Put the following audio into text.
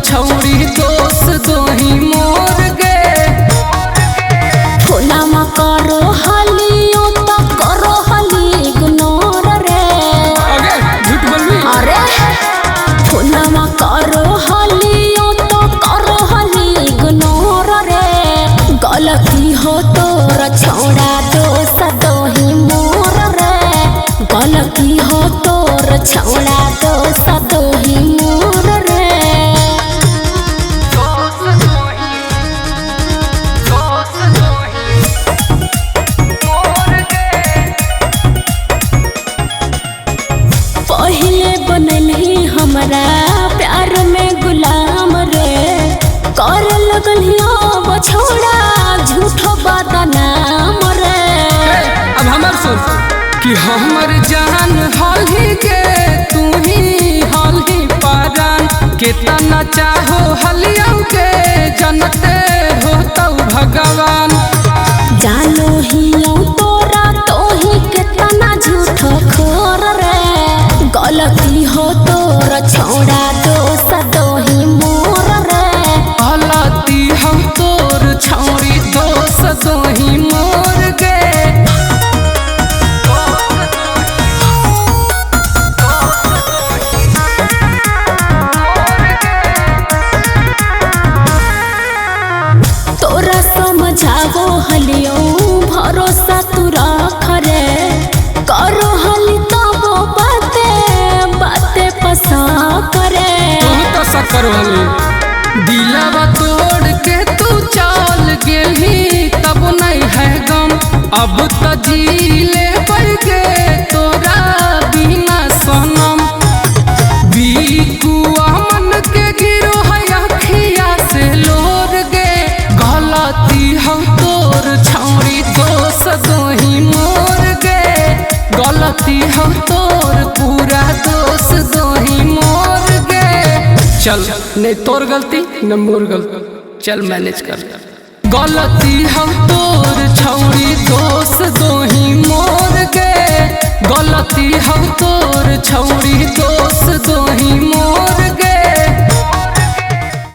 छौड़ी दोस दोही मोर गे। फोनमा करो हलियो तो करो हली इग्नोर रे। अरे झूठ बोलबी। अरे फोनमा करो हलियो तो करो हली इग्नोर रे। गलती हो तोर छौड़ा दोस दोही मोर रे। गलती हो तोर छौड़ा दोस दोही मोर रे। पहले बनलही हमरा प्यार में गुलाम रे। कर लगलियो बछौड़ा झूठो बदनाम रे। अब हमर सुन कि हमर जान हलही के तू ही हलही पारान। कितना चाहो हलियों के जनते हो तो भगवान। जानो हियो तोरा तो ही कितना झूठो खोर रे। गलती हो तोर छौड़ा दोस दोही मोर रे। गलती हम तोर छौड़ी दोस दोही मोर गे। तोरा समझावो हलियो भरोसा तू रख रे। करो हली तबो बाते बाते पसा करे। तू तो सकर वाली दिलवा तोड़ के तू चल गेली तब नहीं है गम। अब तो जीले पड़ गे तोरा बिना सनम। बीकुआ मन के गिरो है अखिया से लोर गे। गलती हम तोर छौड़ी दोस दोही मोर गे। गलती हम तोर पूरा दोस दोही मोर गे। चल नहीं तोर गलती न मोर गलती, चल मैनेज कर। गलती हम तोर छौड़ी दोस दोही मोर गे। गलती हम तोर छौड़ी दोस दोही मोर